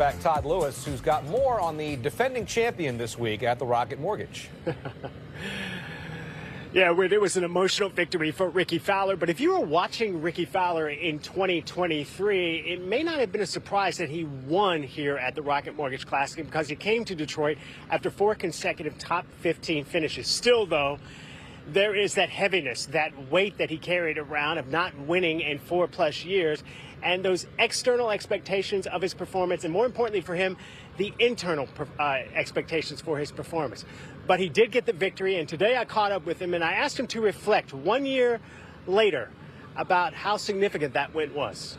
Back Todd Lewis, who's got more on the defending champion this week at the Rocket Mortgage. Yeah, it was an emotional victory for Rickie Fowler. But if you were watching Rickie Fowler in 2023, it may not have been a surprise that he won here at the Rocket Mortgage Classic because he came to Detroit after 4 consecutive top 15 finishes. Still, though, there is that heaviness, that weight that he carried around of not winning in 4+ years, and those external expectations of his performance, and more importantly for him, the internal expectations for his performance. But he did get the victory, and today I caught up with him and I asked him to reflect 1 year later about how significant that win was.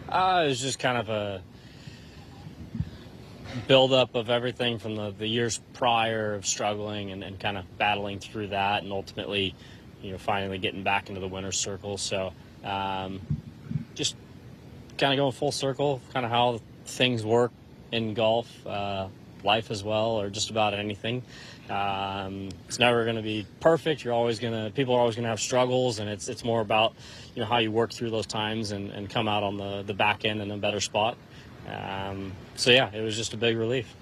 It was just kind of a buildup of everything from the years prior of struggling and kind of battling through that, and ultimately, finally getting back into the winner's circle. So just kind of going full circle, kind of how things work in golf, life as well, or just about anything. It's never going to be perfect. People are always going to have struggles, and it's more about how you work through those times and come out on the back end in a better spot. So yeah, it was just a big relief.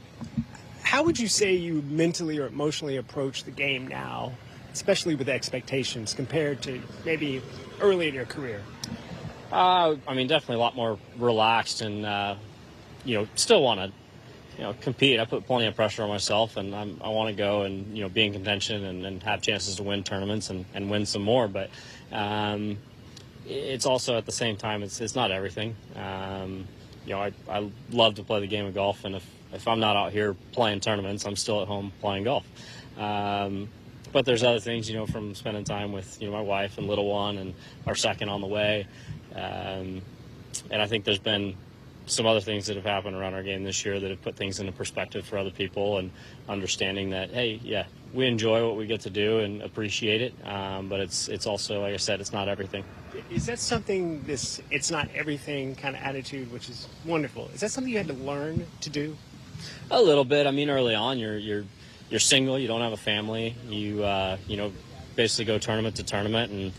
How would you say you mentally or emotionally approach the game now, especially with expectations, compared to maybe early in your career? Definitely a lot more relaxed, and still want to compete. I put plenty of pressure on myself, and I want to go and be in contention and have chances to win tournaments and win some more. But it's also at the same time it's not everything. I love to play the game of golf, and if I'm not out here playing tournaments, I'm still at home playing golf. But there's other things, from spending time with my wife and little one, and our second on the way. And I think there's been some other things that have happened around our game this year that have put things into perspective for other people, and understanding that, hey, yeah, we enjoy what we get to do and appreciate it. But it's also, like I said, it's not everything. Is that something, this it's not everything kind of attitude, which is wonderful, is that something you had to learn to do? A little bit. Early on, you're single, you don't have a family, you basically go tournament to tournament, and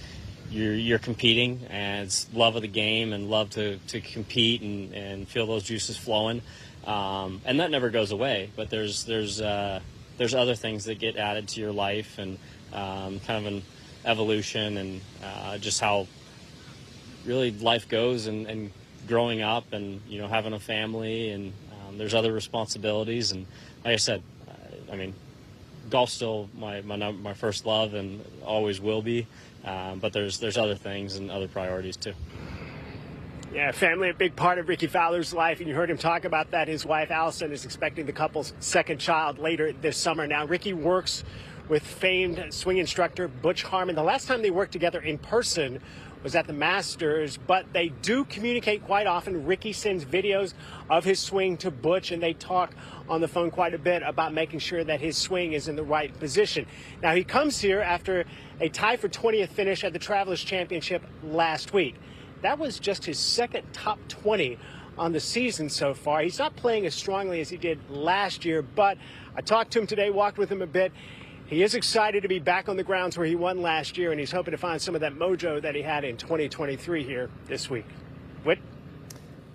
you're competing, and it's love of the game and love to compete and feel those juices flowing, and that never goes away. But there's other things that get added to your life, and kind of an evolution, and just how really life goes, and growing up, and having a family, and there's other responsibilities. And like I said, golf's still my first love, and always will be. But there's other things and other priorities too. Yeah, family, a big part of Rickie Fowler's life, and you heard him talk about that. His wife, Allison, is expecting the couple's second child later this summer. Now, Rickie works with famed swing instructor Butch Harmon. The last time they worked together in person was at the Masters, but they do communicate quite often. Rickie sends videos of his swing to Butch, and they talk on the phone quite a bit about making sure that his swing is in the right position. Now, he comes here after a tie for 20th finish at the Travelers Championship last week. That was just his second top 20 on the season so far. He's not playing as strongly as he did last year, but I talked to him today, walked with him a bit. He is excited to be back on the grounds where he won last year, and he's hoping to find some of that mojo that he had in 2023 here this week. Whit?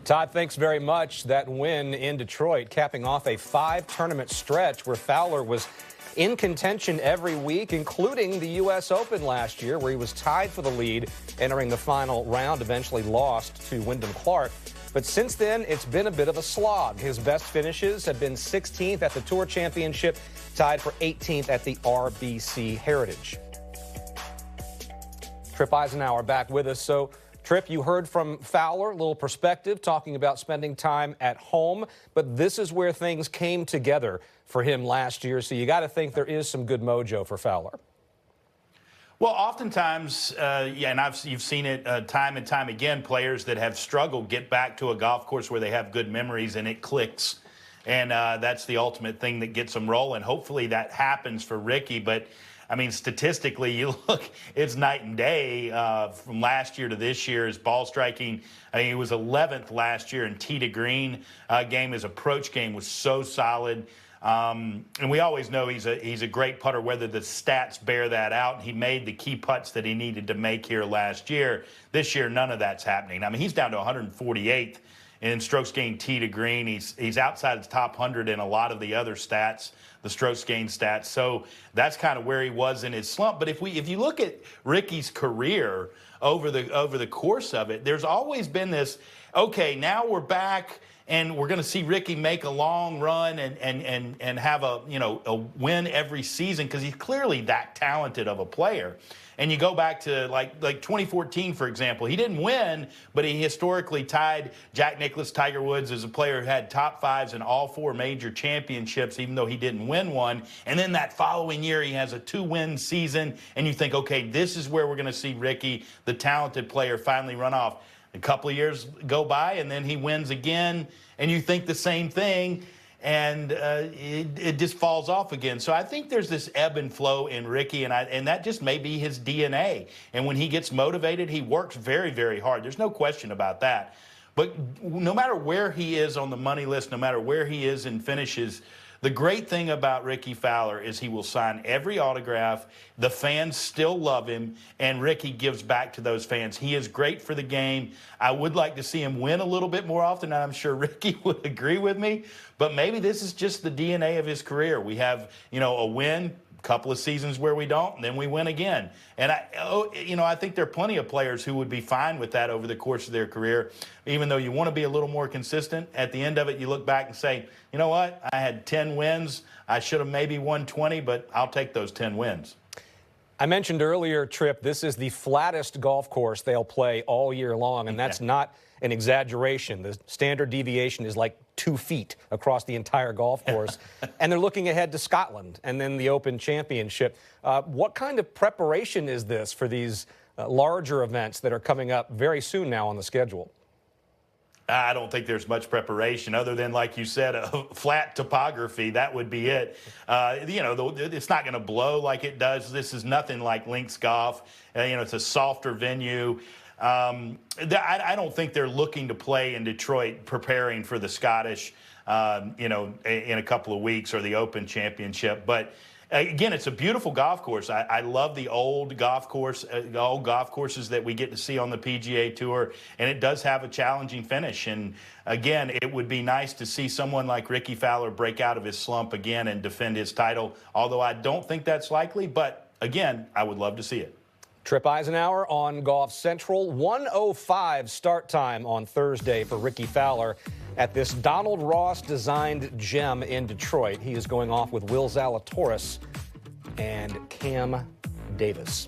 Todd, thanks very much. That win in Detroit, capping off a 5-tournament stretch where Fowler was in contention every week, including the U.S. Open last year, where he was tied for the lead entering the final round, eventually lost to Wyndham Clark. But since then, it's been a bit of a slog. His best finishes have been 16th at the Tour Championship, tied for 18th at the RBC Heritage. Tripp Eisenhower back with us. So, Tripp, you heard from Fowler, a little perspective, talking about spending time at home, but this is where things came together for him last year, so you got to think there is some good mojo for Fowler. Well, oftentimes, and you've seen it time and time again, players that have struggled get back to a golf course where they have good memories and it clicks. And that's the ultimate thing that gets them rolling. Hopefully that happens for Rickie. But, statistically, you look, it's night and day from last year to this year. His ball striking, he was 11th last year in tee to green game. His approach game was so solid. And we always know he's a great putter, whether the stats bear that out. He made the key putts that he needed to make here last year. This year, none of that's happening. He's down to 148th in strokes gained tee to green. He's outside the top 100 in a lot of the other stats, the strokes gained stats. So that's kind of where he was in his slump. But if you look at Rickie's career over the course of it, there's always been this, okay, now we're back and we're going to see Rickie make a long run and have a win every season because he's clearly that talented of a player. And you go back to like 2014, for example. He didn't win, but he historically tied Jack Nicklaus, Tiger Woods as a player who had top fives in all 4 major championships, even though he didn't win one. And then that following year, he has a 2-win season. And you think, okay, this is where we're going to see Rickie, the talented player, finally run off. A couple of years go by, and then he wins again, and you think the same thing. And it just falls off again. So I think there's this ebb and flow in Rickie, and that just may be his DNA. And when he gets motivated, he works very, very hard. There's no question about that. But no matter where he is on the money list, no matter where he is in finishes, the great thing about Rickie Fowler is he will sign every autograph. The fans still love him, and Rickie gives back to those fans. He is great for the game. I would like to see him win a little bit more often, and I'm sure Rickie would agree with me. But maybe this is just the DNA of his career. We have, a win, couple of seasons where we don't, and then we win again. And I think there are plenty of players who would be fine with that over the course of their career, even though you want to be a little more consistent. At the end of it, you look back and say, you know what, I had 10 wins. I should have maybe won 20, but I'll take those 10 wins. I mentioned earlier, Tripp, this is the flattest golf course they'll play all year long, and that's not an exaggeration. The standard deviation is like 2 feet across the entire golf course. And they're looking ahead to Scotland and then the Open Championship. What kind of preparation is this for these larger events that are coming up very soon now on the schedule? I don't think there's much preparation other than, like you said, a flat topography. That would be it. It's not going to blow like it does. This is nothing like links golf. It's a softer venue. I don't think they're looking to play in Detroit preparing for the Scottish, in a couple of weeks or the Open Championship. But again, it's a beautiful golf course. I love the old golf courses that we get to see on the PGA Tour, and it does have a challenging finish. And again, it would be nice to see someone like Rickie Fowler break out of his slump again and defend his title, although I don't think that's likely. But again, I would love to see it. Tripp Eisenhower on Golf Central. 1:05 start time on Thursday for Rickie Fowler at this Donald Ross-designed gem in Detroit. He is going off with Will Zalatoris and Cam Davis.